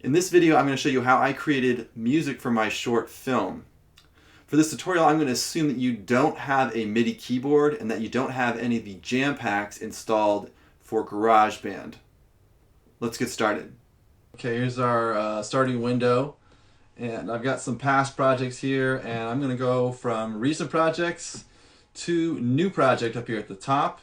In this video, I'm going to show you how I created music for my short film. For this tutorial, I'm going to assume that you don't have a MIDI keyboard and that you don't have any of the jam packs installed for Garageband. Let's get started. Okay, here's our starting window, and I've got some past projects here, and I'm going to go from recent projects to new project up here at the top.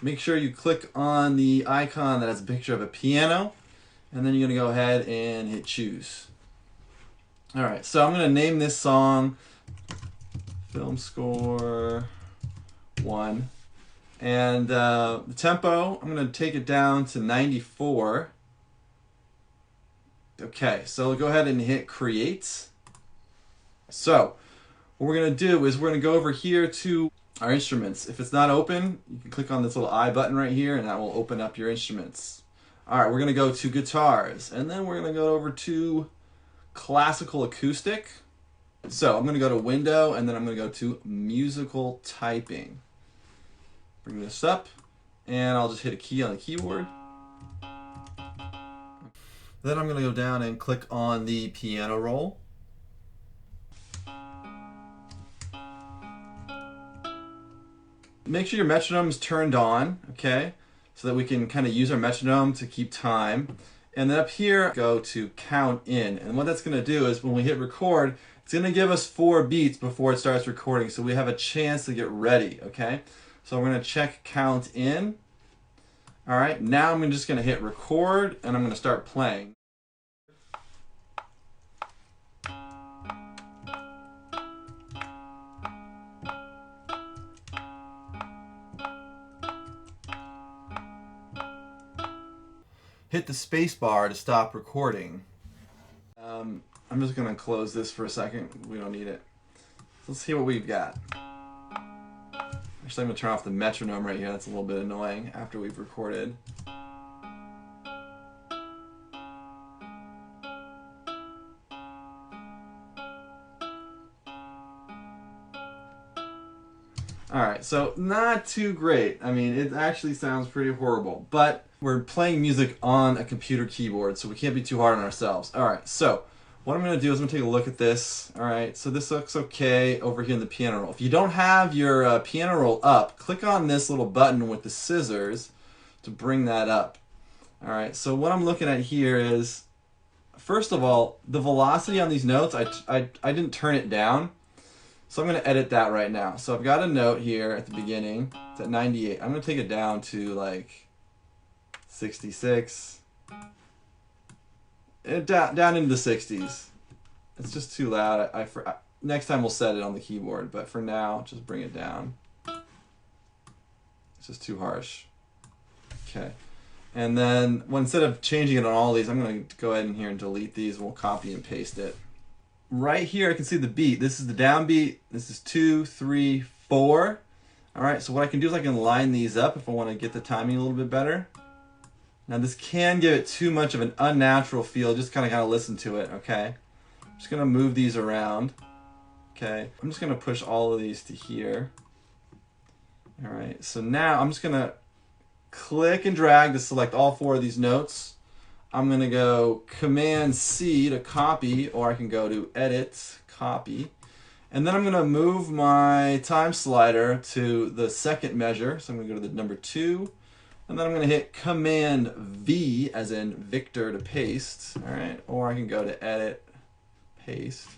Make sure you click on the icon that has a picture of a piano, and then you're going to go ahead and hit choose. Alright, so I'm going to name this song Film Score 1. And the tempo, I'm going to take it down to 94. Okay, so go ahead and hit create. So, what we're going to do is we're going to go over here to our instruments. If it's not open, you can click on this little I button right here and that will open up your instruments. Alright, we're going to go to guitars, and then we're going to go over to classical acoustic. So I'm going to go to window, and then I'm going to go to musical typing. Bring this up, and I'll just hit a key on the keyboard. Then I'm going to go down and click on the piano roll. Make sure your metronome is turned on, okay, so that we can kind of use our metronome to keep time. And then up here, go to count in. And what that's going to do is when we hit record, it's going to give us 4 beats before it starts recording, so we have a chance to get ready, okay? So we're going to check count in. All right, now I'm just going to hit record, and I'm going to start playing. Hit the space bar to stop recording. I'm just going to close this for a second. We don't need it. Let's see what we've got. Actually, I'm going to turn off the metronome right here. That's a little bit annoying after we've recorded. Alright, so not too great. I mean, it actually sounds pretty horrible, but we're playing music on a computer keyboard, so we can't be too hard on ourselves. Alright, so what I'm going to do is I'm going to take a look at this. Alright, so this looks okay over here in the piano roll. If you don't have your piano roll up, click on this little button with the scissors to bring that up. Alright, so what I'm looking at here is, first of all, the velocity on these notes, I didn't turn it down. So I'm going to edit that right now. So I've got a note here at the beginning. It's at 98. I'm going to take it down to like 66. Down into the 60s. It's just too loud. Next time we'll set it on the keyboard, but for now, just bring it down. It's just too harsh. Okay. And then instead of changing it on all these, I'm going to go ahead in here and delete these. We'll copy and paste it. Right here, I can see the beat. This is the downbeat. This is 2, 3, 4. All right, so what I can do is I can line these up if I want to get the timing a little bit better. Now this can give it too much of an unnatural feel. Just kind of listen to it, okay? I'm just going to move these around. Okay, I'm just going to push all of these to here. All right, so now I'm just going to click and drag to select all 4 of these notes. I'm going to go Command C to copy, or I can go to Edit, Copy. And then I'm going to move my time slider to the second measure. So I'm going to go to the number 2. And then I'm going to hit Command V, as in Victor, to paste. All right, or I can go to Edit, Paste.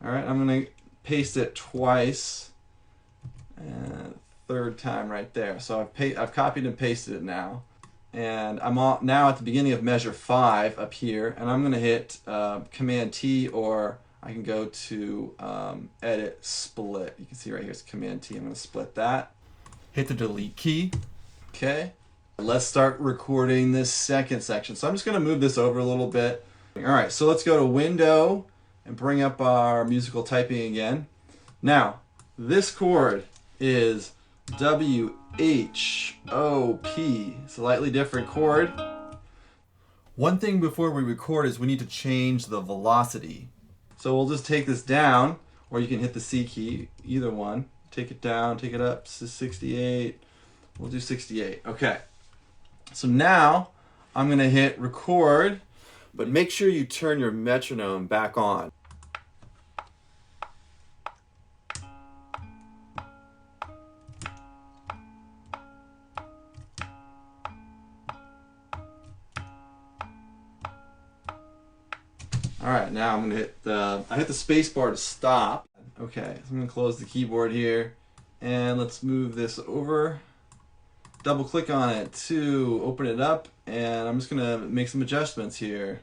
All right, I'm going to paste it twice. And third time right there. So I've copied and pasted it now. And I'm now at the beginning of measure 5 up here, and I'm going to hit Command T, or I can go to Edit, Split. You can see right here it's Command T. I'm going to split that. Hit the delete key. Okay. Let's start recording this second section. So I'm just going to move this over a little bit. All right, so let's go to Window and bring up our musical typing again. Now, this chord is W, H, O, P. Slightly different chord. One thing before we record is we need to change the velocity. So we'll just take this down, or you can hit the C key, either one. Take it down, take it up to 68. We'll do 68. Okay. So now I'm going to hit record but make sure you turn your metronome back on. Alright, now I'm going to hit the space bar to stop. Okay, so I'm going to close the keyboard here, and let's move this over. Double click on it to open it up, and I'm just going to make some adjustments here.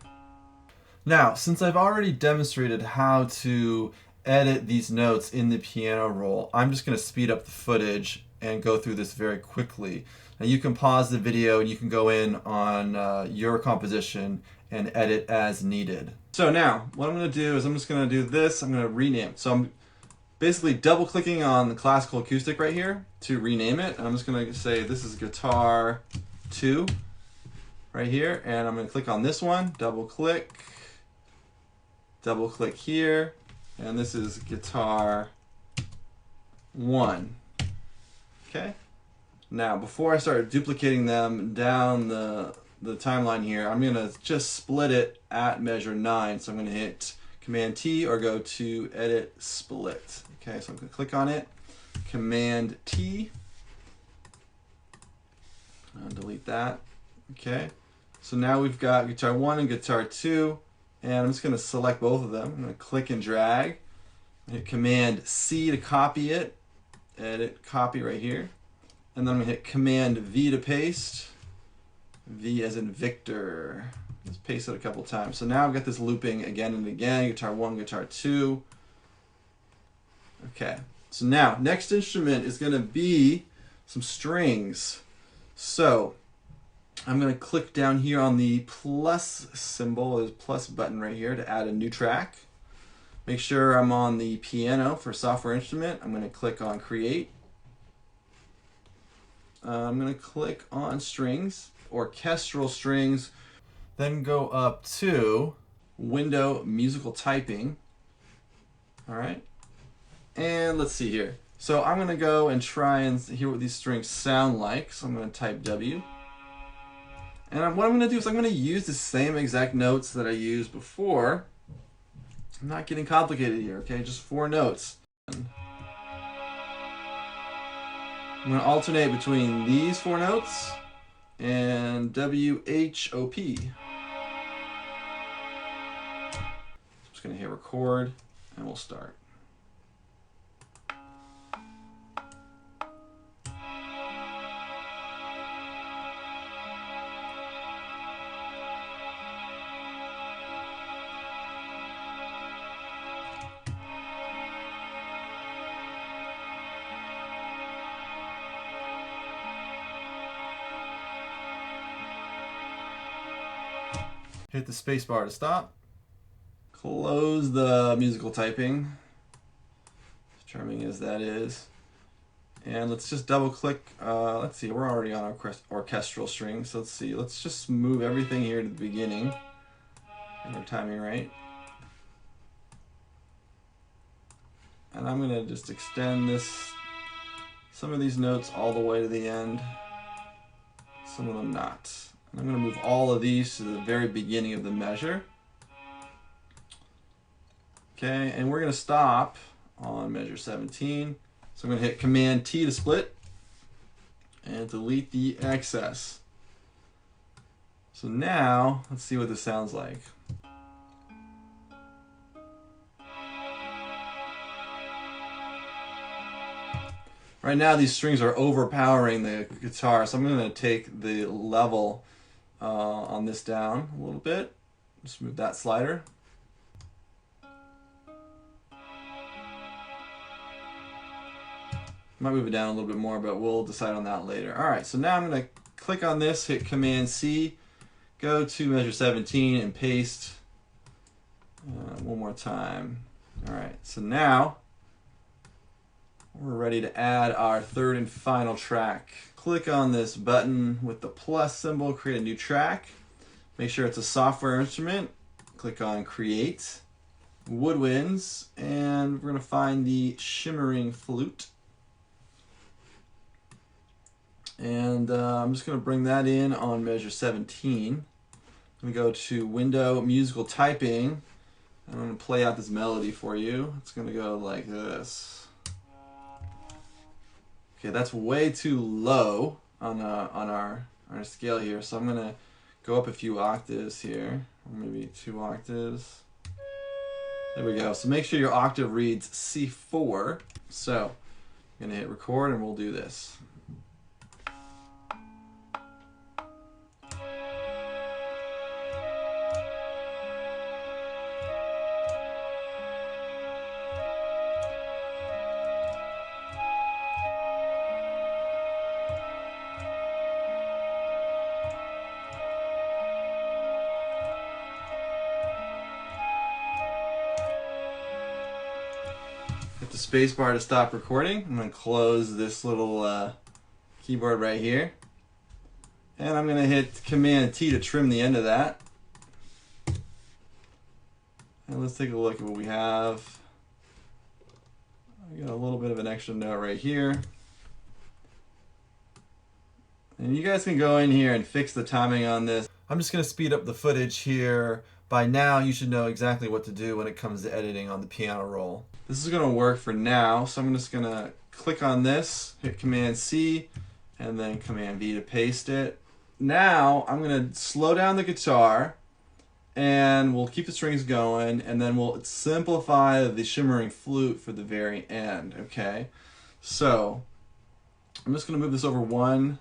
Now, since I've already demonstrated how to edit these notes in the piano roll, I'm just going to speed up the footage and go through this very quickly. Now you can pause the video and you can go in on your composition and edit as needed. So now, what I'm going to do is I'm just going to do this. I'm going to rename it. So I'm basically double clicking on the classical acoustic right here to rename it. And I'm just going to say this is guitar 2 right here. And I'm going to click on this one, double click here. And this is guitar 1. Okay. Now, before I start duplicating them down the timeline here, I'm going to just split it at measure 9. So I'm going to hit Command T or go to Edit Split. Okay, so I'm going to click on it, Command T. I'll delete that. Okay, so now we've got guitar 1 and guitar 2, and I'm just going to select both of them. I'm going to click and drag, hit Command C to copy it, edit, copy right here, and then I'm going to hit Command V to paste. V as in Victor. Let's paste it a couple times. So now I've got this looping again and again, guitar 1, guitar 2. Okay, so now next instrument is going to be some strings. So I'm going to click down here on the plus symbol, there's plus button right here to add a new track. Make sure I'm on the piano for software instrument. I'm going to click on create. I'm going to click on strings, orchestral strings, then go up to window musical typing. All right, and let's see here. So I'm going to go and try and hear what these strings sound like. So I'm going to type W. And what I'm going to do is I'm going to use the same exact notes that I used before. I'm not getting complicated here, okay? Just 4 notes. I'm going to alternate between these 4 notes and W, H, O, P. I'm just going to hit record and we'll start. Hit the space bar to stop. Close the musical typing, charming as that is. And let's just double click. Let's see, we're already on orchestral strings. So let's see, let's just move everything here to the beginning. Get our timing right. And I'm gonna just extend some of these notes all the way to the end, some of them not. I'm going to move all of these to the very beginning of the measure. Okay, and we're going to stop on measure 17. So I'm going to hit Command T to split and delete the excess. So now, let's see what this sounds like. Right now these strings are overpowering the guitar, so I'm going to take the level on this down a little bit. Just move that slider. Might move it down a little bit more, but we'll decide on that later. All right, so now I'm going to click on this, hit Command C, go to measure 17 and paste one more time. All right, so now we're ready to add our third and final track. Click on this button with the plus symbol, create a new track. Make sure it's a software instrument. Click on Create, Woodwinds, and we're going to find the Shimmering Flute. And I'm just going to bring that in on measure 17. I'm going to go to Window, Musical Typing. I'm going to play out this melody for you. It's going to go like this. Okay, that's way too low on our scale here, so I'm going to go up a few octaves here, or maybe 2 octaves. There we go. So make sure your octave reads C4. So I'm going to hit record and we'll do this. Hit the space bar to stop recording. I'm going to close this little keyboard right here. And I'm going to hit Command T to trim the end of that. And let's take a look at what we have. I got a little bit of an extra note right here. And you guys can go in here and fix the timing on this. I'm just going to speed up the footage here. By now, you should know exactly what to do when it comes to editing on the piano roll. This is going to work for now, so I'm just going to click on this, hit Command C, and then Command V to paste it. Now, I'm going to slow down the guitar, and we'll keep the strings going, and then we'll simplify the shimmering flute for the very end, okay? So, I'm just going to move this over 1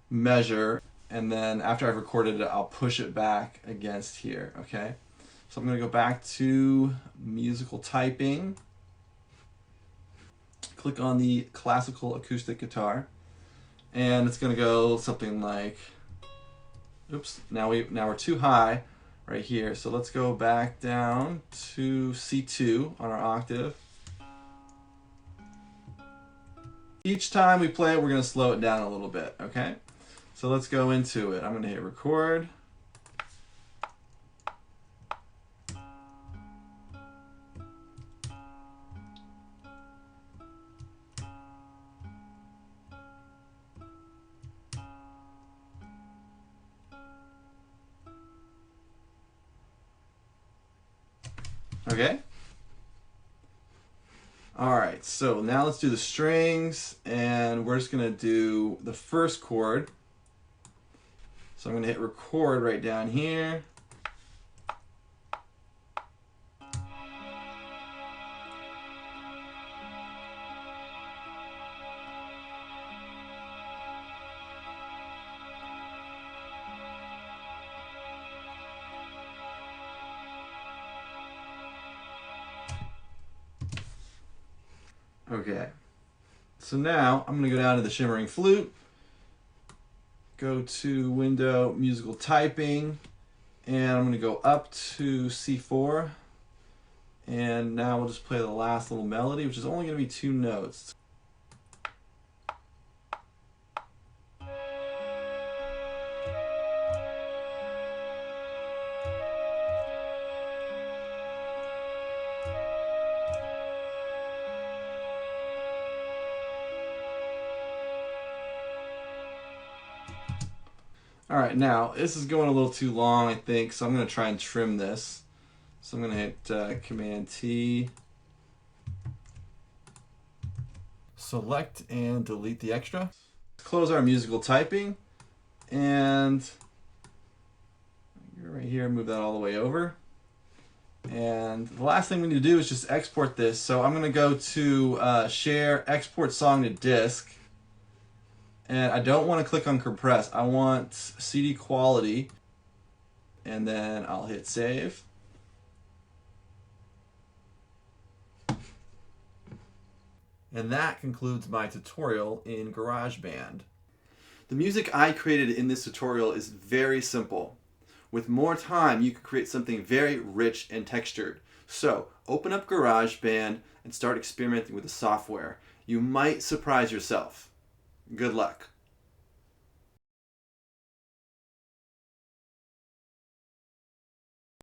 measure, and then after I've recorded it, I'll push it back against here, okay? So I'm going to go back to musical typing, click on the classical acoustic guitar, and it's going to go something like, oops, now we're too high right here, so let's go back down to C2 on our octave. Each time we play it, we're going to slow it down a little bit, okay? So let's go into it. I'm going to hit record. Okay. All right, so now let's do the strings, and we're just going to do the first chord. So I'm going to hit record right down here. Okay, so now I'm going to go down to the shimmering flute, go to Window, Musical Typing, and I'm going to go up to C4, and now we'll just play the last little melody, which is only going to be 2 notes. Alright, now this is going a little too long, I think, so I'm going to try and trim this. So I'm going to hit Command T, select and delete the extra. Close our musical typing, and right here, move that all the way over. And the last thing we need to do is just export this. So I'm going to go to Share, Export Song to Disk. And I don't want to click on compress. I want CD quality. And then I'll hit save. And that concludes my tutorial in Garageband. The music I created in this tutorial is very simple. With more time, you can create something very rich and textured. So open up Garageband and start experimenting with the software. You might surprise yourself. Good luck.